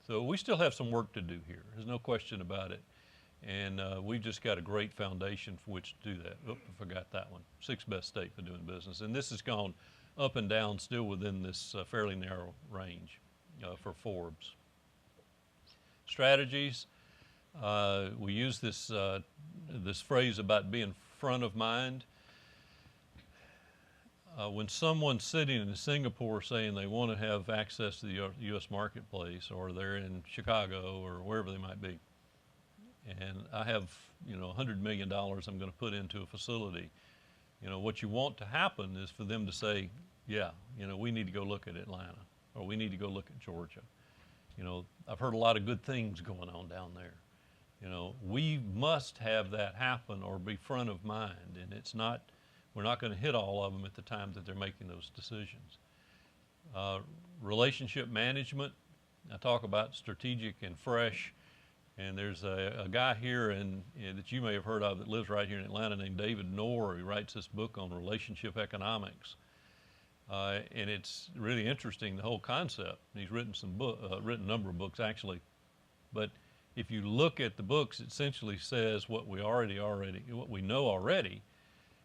S2: So we still have some work to do here. There's no question about it. And we've just got a great foundation for which to do that. Oop, I forgot that one. 6th best state for doing business. And this has gone up and down still within this fairly narrow range for Forbes. Strategies. We use this phrase about being front of mind. When someone's sitting in Singapore saying they want to have access to the U.S. marketplace, or they're in Chicago or wherever they might be, and I have $100 million I'm going to put into a facility, what you want to happen is for them to say, yeah, we need to go look at Atlanta, or we need to go look at Georgia. I've heard a lot of good things going on down there. We must have that happen or be front of mind, and we're not going to hit all of them at the time that they're making those decisions. Relationship management, I talk about strategic and fresh, and there's a guy here that you may have heard of that lives right here in Atlanta named David Knorr. He writes this book on relationship economics, and it's really interesting, the whole concept. He's written written a number of books actually, but if you look at the books, it essentially says what we know already,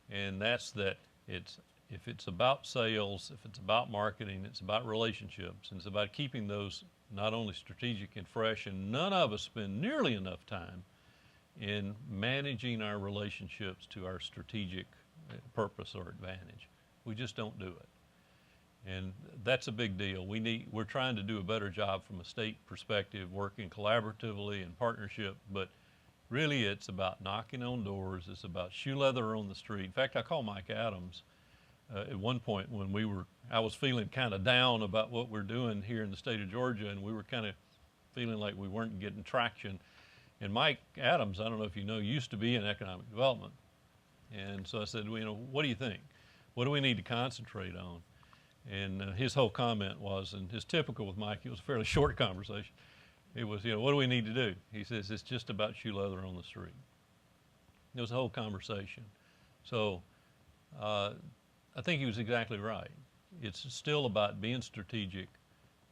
S2: and that's that if it's about sales, if it's about marketing, it's about relationships, and it's about keeping those not only strategic and fresh, and none of us spend nearly enough time in managing our relationships to our strategic purpose or advantage. We just don't do it. And that's a big deal. We're trying to do a better job from a state perspective, working collaboratively in partnership, but really it's about knocking on doors. It's about shoe leather on the street. In fact, I called Mike Adams at one point when I was feeling kind of down about what we're doing here in the state of Georgia, and we were kind of feeling like we weren't getting traction. And Mike Adams, I don't know if you know, used to be in economic development. And so I said, well, you know, what do you think? What do we need to concentrate on? And his whole comment was, and it's typical with Mike, it was a fairly short conversation. It was, you know, what do we need to do? He says, it's just about shoe leather on the street. It was a whole conversation. So I think he was exactly right. It's still about being strategic,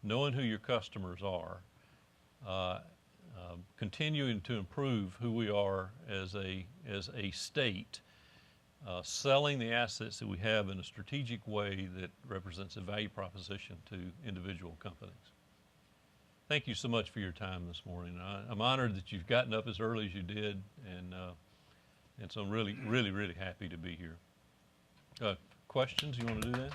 S2: knowing who your customers are, continuing to improve who we are as a state, selling the assets that we have in a strategic way that represents a value proposition to individual companies. Thank you so much for your time this morning. I'm honored that you've gotten up as early as you did, and so I'm really, really, really happy to be here. Questions? You want to do that?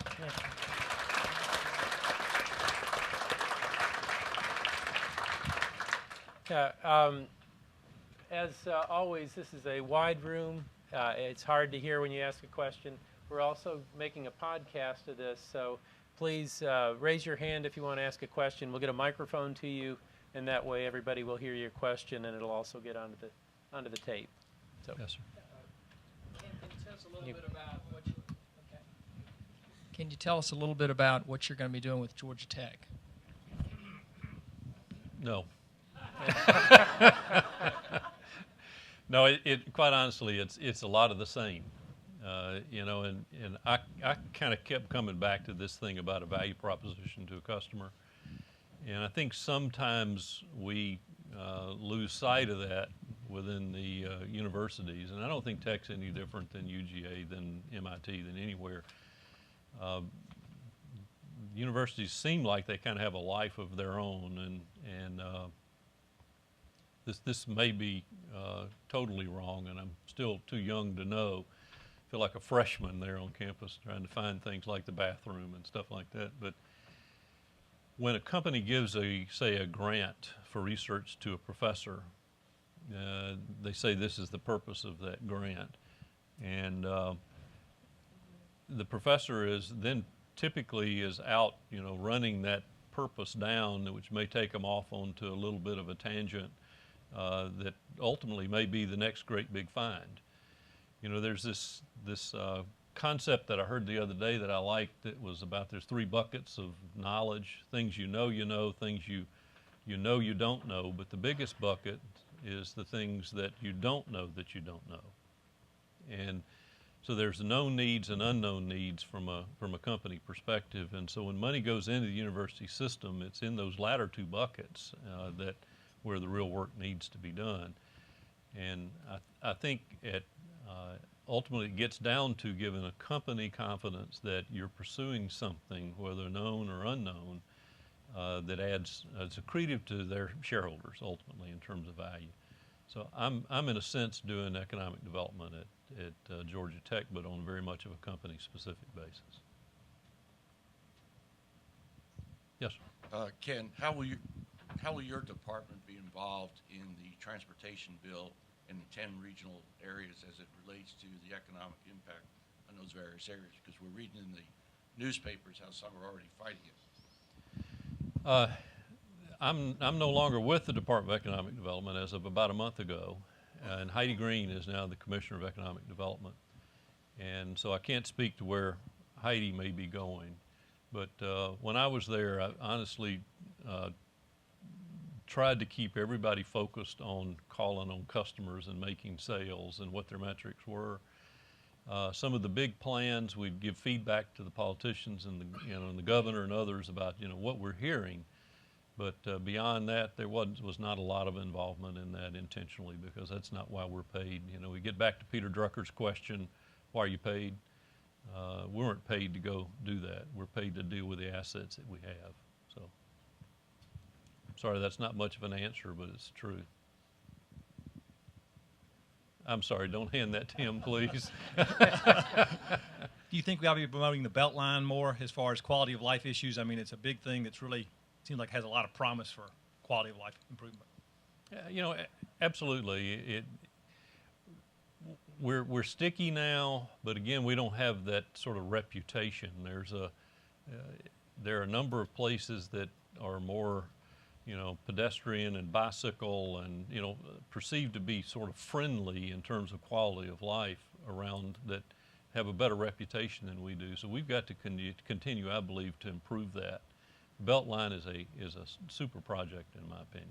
S1: Yeah. As always, this is a wide room. It's hard to hear when you ask a question. We're also making a podcast of this, so please raise your hand if you want to ask a question. We'll get a microphone to you, and that way everybody will hear your question, and it'll also get onto the tape. So.
S2: Yes, sir.
S3: Can you tell us a little bit about what you're going to be doing with Georgia Tech?
S2: No. No, quite honestly, it's a lot of the same. You know, and I kind of kept coming back to this thing about a value proposition to a customer. And I think sometimes we lose sight of that within the universities. And I don't think Tech's any different than UGA, than MIT, than anywhere. Universities seem like they kind of have a life of their own, and this may be totally wrong, and I'm still too young to know. I feel like a freshman there on campus trying to find things like the bathroom and stuff like that. But when a company gives say a grant for research to a professor, they say this is the purpose of that grant, and the professor is then typically is out, you know, running that purpose down, which may take them off onto a little bit of a tangent that ultimately may be the next great big find. You know, there's this concept that I heard the other day that I liked that was about there's 3 buckets of knowledge: things you know, things you know you don't know, but the biggest bucket is the things that you don't know that you don't know. And so there's known needs and unknown needs from a company perspective. And so when money goes into the university system, it's in those latter 2 buckets where the real work needs to be done. And I think ultimately it gets down to giving a company confidence that you're pursuing something, whether known or unknown, that adds it's accretive to their shareholders ultimately in terms of value. So I'm in a sense doing economic development at Georgia Tech, but on very much of a company-specific basis. Yes, sir.
S4: Ken, how will your department be involved in the transportation bill in the 10 regional areas as it relates to the economic impact on those various areas? Because we're reading in the newspapers how some are already fighting it.
S2: I'm no longer with the Department of Economic Development as of about a month ago, and Heidi Green is now the Commissioner of Economic Development. And so I can't speak to where Heidi may be going. But when I was there, I honestly tried to keep everybody focused on calling on customers and making sales and what their metrics were. Some of the big plans, we'd give feedback to the politicians and the governor and others about what we're hearing. But beyond that, there was not a lot of involvement in that intentionally, because that's not why we're paid. We get back to Peter Drucker's question, why are you paid? We weren't paid to go do that. We're paid to deal with the assets that we have. So, sorry, that's not much of an answer, but it's true. I'm sorry, don't hand that to him, please.
S5: Do you think we ought to be promoting the Beltline more as far as quality of life issues? I mean, it's a big thing that's really seems like has a lot of promise for quality of life improvement.
S2: You know, absolutely. We're sticky now, but again, we don't have that sort of reputation. There are a number of places that are more, you know, pedestrian and bicycle and, you know, perceived to be sort of friendly in terms of quality of life around that have a better reputation than we do. So we've got to continue, I believe, to improve that. Beltline is a super project, in my opinion.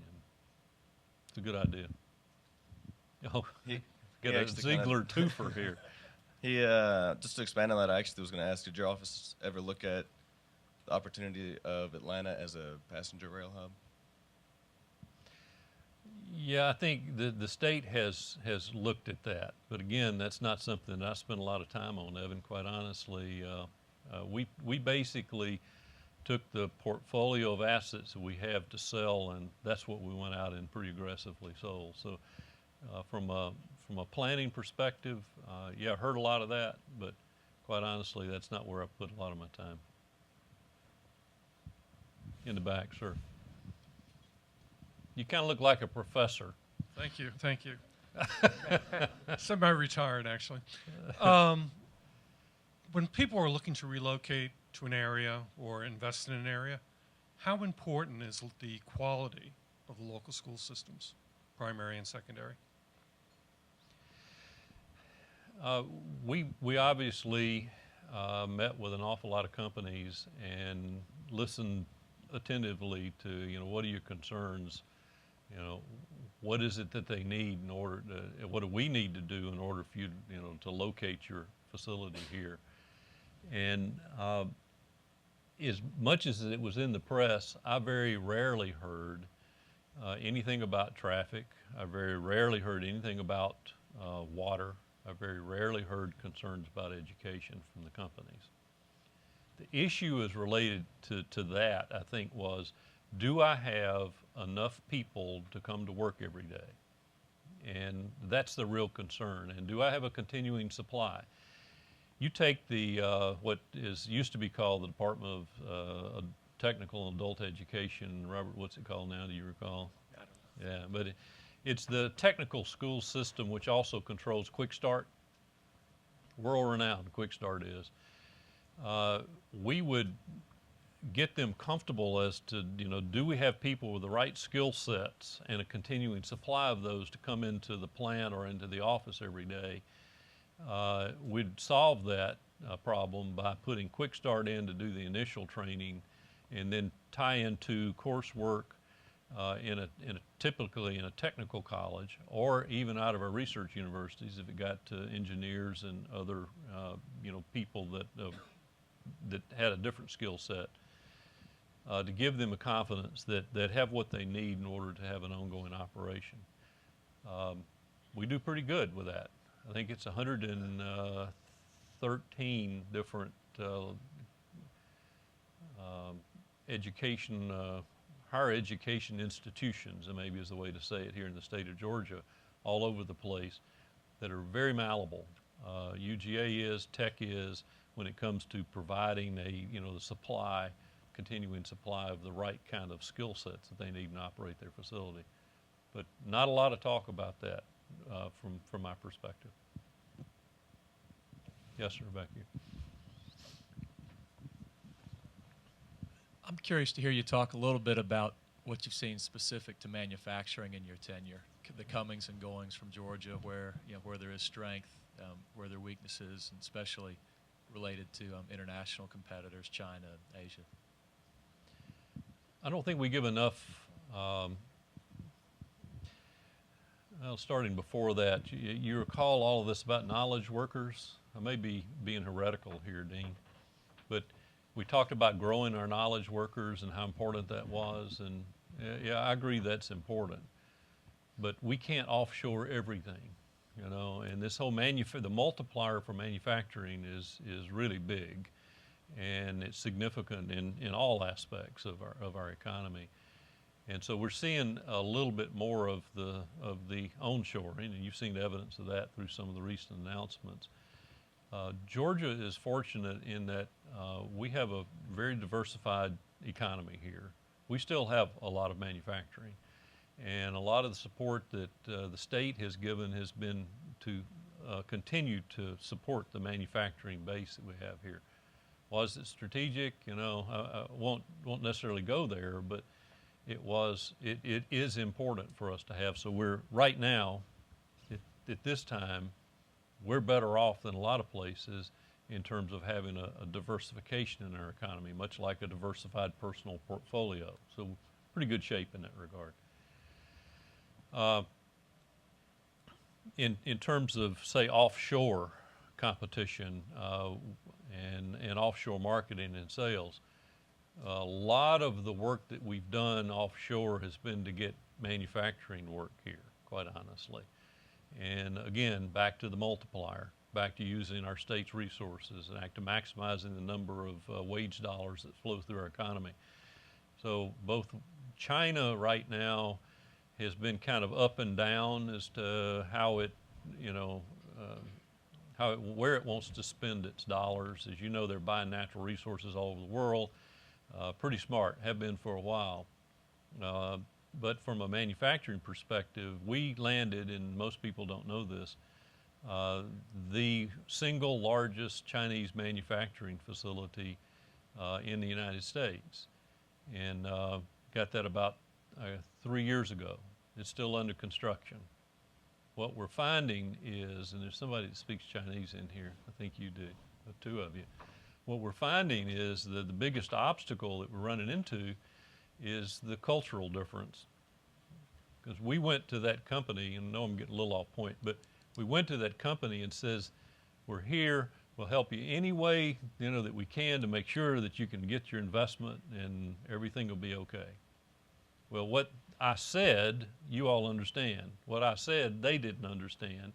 S2: It's a good idea. Oh, got a Ziegler twofer here.
S6: He just to expand on that, I actually was going to ask, did your office ever look at the opportunity of Atlanta as a passenger rail hub?
S2: Yeah, I think the state has looked at that, but again, that's not something that I spent a lot of time on, Evan. Quite honestly, we basically took the portfolio of assets that we have to sell, and that's what we went out and pretty aggressively sold. So, from a planning perspective, yeah, I heard a lot of that, but quite honestly, that's not where I put a lot of my time. In the back, sir. You kind of look like a professor.
S7: Thank you, thank you. Semi-retired, actually. When people are looking to relocate to an area or invest in an area, how important is the quality of the local school systems, primary and secondary?
S2: We obviously met with an awful lot of companies and listened attentively to, you know, what are your concerns? You know, what is it that they need in order to, what do we need to do in order for you, you know, to locate your facility here? And as much as it was in the press, I very rarely heard anything about traffic. I very rarely heard anything about water. I very rarely heard concerns about education from the companies. The issue is related to that, I think, was, do I have enough people to come to work every day? And that's the real concern. And do I have a continuing supply? You take the what used to be called the Department of Technical and Adult Education. Robert, what's it called now? Do you recall?
S7: I don't know.
S2: Yeah, but it's the technical school system, which also controls Quick Start. World-renowned Quick Start is. We would get them comfortable as to, you know, do we have people with the right skill sets and a continuing supply of those to come into the plant or into the office every day. We'd solve that problem by putting Quick Start in to do the initial training and then tie into coursework typically in a technical college or even out of our research universities if it got to engineers and other you know, people that had a different skill set, to give them a confidence that have what they need in order to have an ongoing operation. We do pretty good with that. I think it's 113 different higher education institutions, and maybe is the way to say it here in the state of Georgia, all over the place, that are very malleable. UGA is, Tech is, when it comes to providing the supply, continuing supply of the right kind of skill sets that they need to operate their facility. But not a lot of talk about that from my perspective. Yes, sir, back here.
S8: I'm curious to hear you talk a little bit about what you've seen specific to manufacturing in your tenure, the comings and goings from Georgia, where there is strength, where there are weaknesses, and especially related to international competitors, China, Asia.
S2: I don't think we give enough. Well, starting before that, you recall all of this about knowledge workers. I may be being heretical here, Dean, but we talked about growing our knowledge workers and how important that was, and yeah, I agree that's important. But we can't offshore everything, you know. And this whole the multiplier for manufacturing is really big, and it's significant in all aspects of our economy. And so we're seeing a little bit more of the onshoring, and you've seen evidence of that through some of the recent announcements. Georgia is fortunate in that we have a very diversified economy here. We still have a lot of manufacturing, and a lot of the support that the state has given has been to continue to support the manufacturing base that we have here. Was it strategic? You know, I won't necessarily go there, but it is important for us to have. So we're right now, at this time, we're better off than a lot of places in terms of having a diversification in our economy, much like a diversified personal portfolio. So pretty good shape in that regard. In terms of, say, offshore competition and offshore marketing and sales, a lot of the work that we've done offshore has been to get manufacturing work here, quite honestly. And again, back to the multiplier, back to using our state's resources and to maximizing the number of wage dollars that flow through our economy. So both China right now has been kind of up and down as to how it, you know, where it wants to spend its dollars. As you know, they're buying natural resources all over the world. Pretty smart, have been for a while. But from a manufacturing perspective, we landed, and most people don't know this, the single largest Chinese manufacturing facility in the United States. And got that about 3 years ago. It's still under construction. What we're finding is, and there's somebody that speaks Chinese in here, I think you do, the two of you. What we're finding is that the biggest obstacle that we're running into is the cultural difference. Because we went to that company, and I know I'm getting a little off point, but we went to that company and says, we're here, we'll help you any way, you know, that we can to make sure that you can get your investment and everything will be okay. Well, what I said, you all understand. What I said, they didn't understand.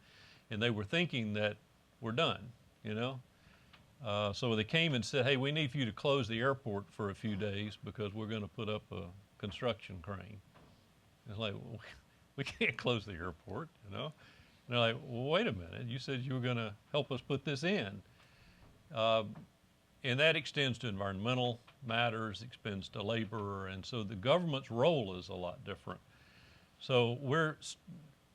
S2: And they were thinking that we're done, you know. So they came and said, hey, we need for you to close the airport for a few days because we're going to put up a construction crane. It's like, well, we can't close the airport, you know. And they're like, well, wait a minute, you said you were going to help us put this in. And that extends to environmental matters, extends to labor, and so the government's role is a lot different. So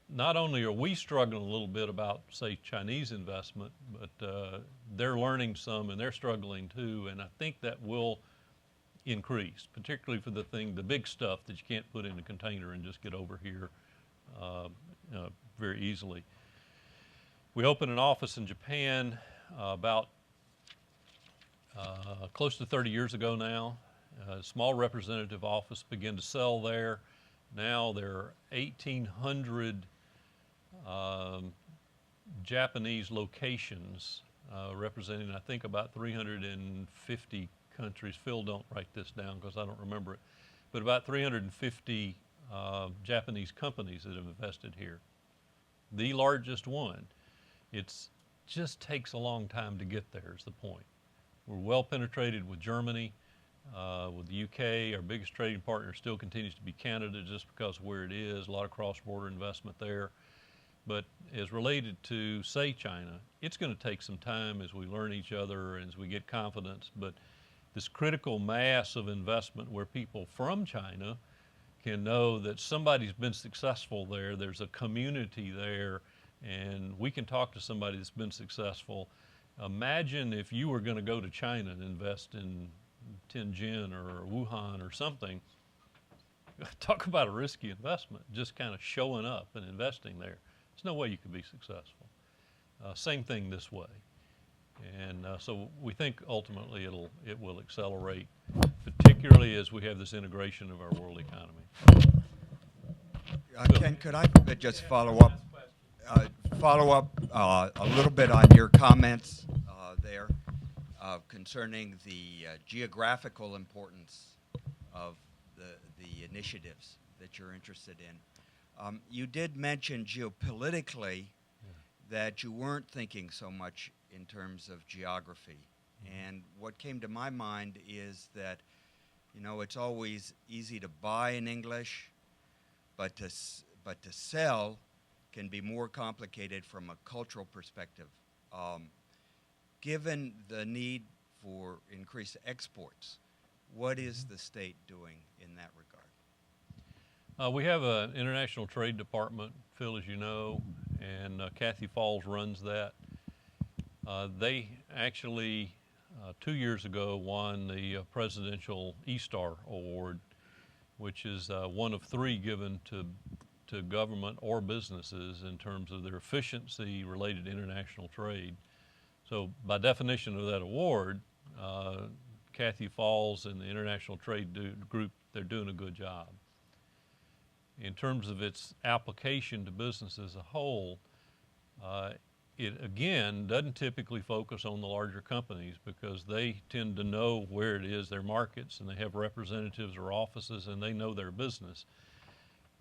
S2: not only are we struggling a little bit about, say, Chinese investment, but they're learning some and they're struggling too, and I think that will increase, particularly for the big stuff that you can't put in a container and just get over here very easily. We opened an office in Japan about close to 30 years ago now. A small representative office began to sell there. Now there are 1,800 Japanese locations representing, I think, about 350 countries. Phil, don't write this down because I don't remember it, but about 350 Japanese companies that have invested here. The largest one. It just takes a long time to get there is the point. We're well penetrated with Germany, with the UK. Our biggest trading partner still continues to be Canada just because of where it is, a lot of cross-border investment there. But as related to, say, China, it's going to take some time as we learn each other and as we get confidence. But this critical mass of investment where people from China can know that somebody's been successful there, there's a community there, and we can talk to somebody that's been successful. Imagine if you were going to go to China and invest in Tianjin or Wuhan or something. Talk about a risky investment, just kind of showing up and investing there. There's no way you could be successful. Same thing this way. And so we think ultimately it will accelerate, particularly as we have this integration of our world economy.
S9: Ken, could I just follow up a little bit on your comments there concerning the geographical importance of the initiatives that you're interested in. You did mention geopolitically that you weren't thinking so much in terms of geography. And what came to my mind is that You know, it's always easy to buy in English, but to sell can be more complicated from a cultural perspective. Given the need for increased exports, what is the state doing in that regard?
S2: We have an international trade department, Phil, as you know, and Kathy Falls runs that. They actually 2 years ago won the Presidential E-Star Award, which is one of 3 given to government or businesses in terms of their efficiency related to international trade. So by definition of that award, Kathy Falls and the International Trade Group, they're doing a good job. In terms of its application to business as a whole, it again doesn't typically focus on the larger companies because they tend to know where it is, their markets, and they have representatives or offices and they know their business.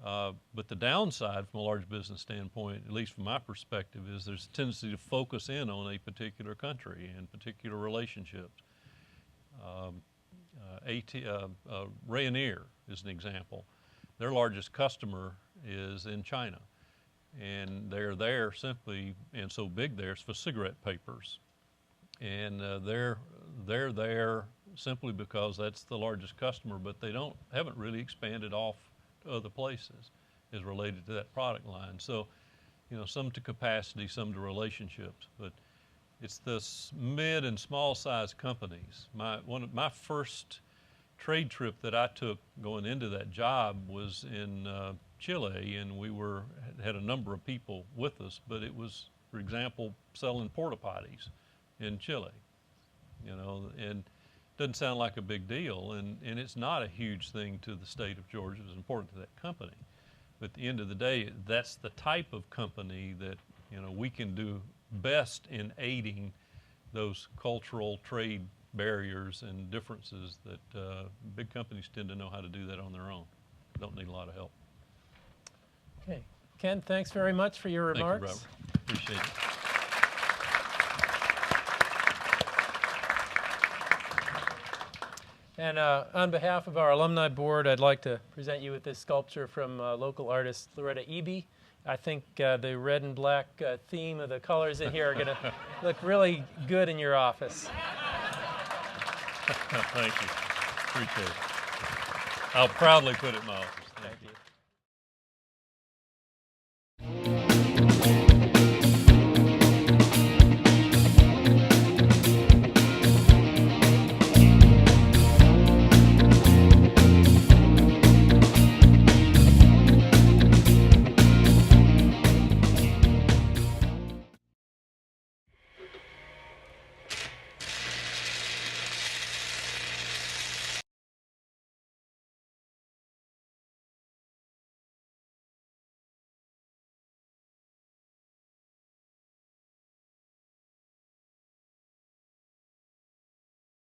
S2: But the downside from a large business standpoint, at least from my perspective, is there's a tendency to focus in on a particular country and particular relationships. Rayonier is an example. Their largest customer is in China, and they're there simply, and so big there, it's for cigarette papers. And they're there simply because that's the largest customer, but they haven't really expanded off to other places as related to that product line. So, you know, some to capacity, some to relationships, but it's the mid and small size companies. My first trade trip that I took going into that job was in Chile, and we had a number of people with us, but it was, for example, selling porta potties in Chile, you know, and it doesn't sound like a big deal, and it's not a huge thing to the state of Georgia. It's important to that company, but at the end of the day, that's the type of company that, you know, we can do best in aiding those cultural trade barriers and differences that big companies tend to know how to do that on their own. Don't need a lot of help.
S1: Okay. Ken, thanks very much for your remarks.
S2: Thank you, Robert. Appreciate it.
S1: And on behalf of our alumni board, I'd like to present you with this sculpture from local artist Loretta Eby. I think the red and black theme of the colors in here are going to look really good in your office.
S2: Thank you. Appreciate it. I'll proudly put it in my office.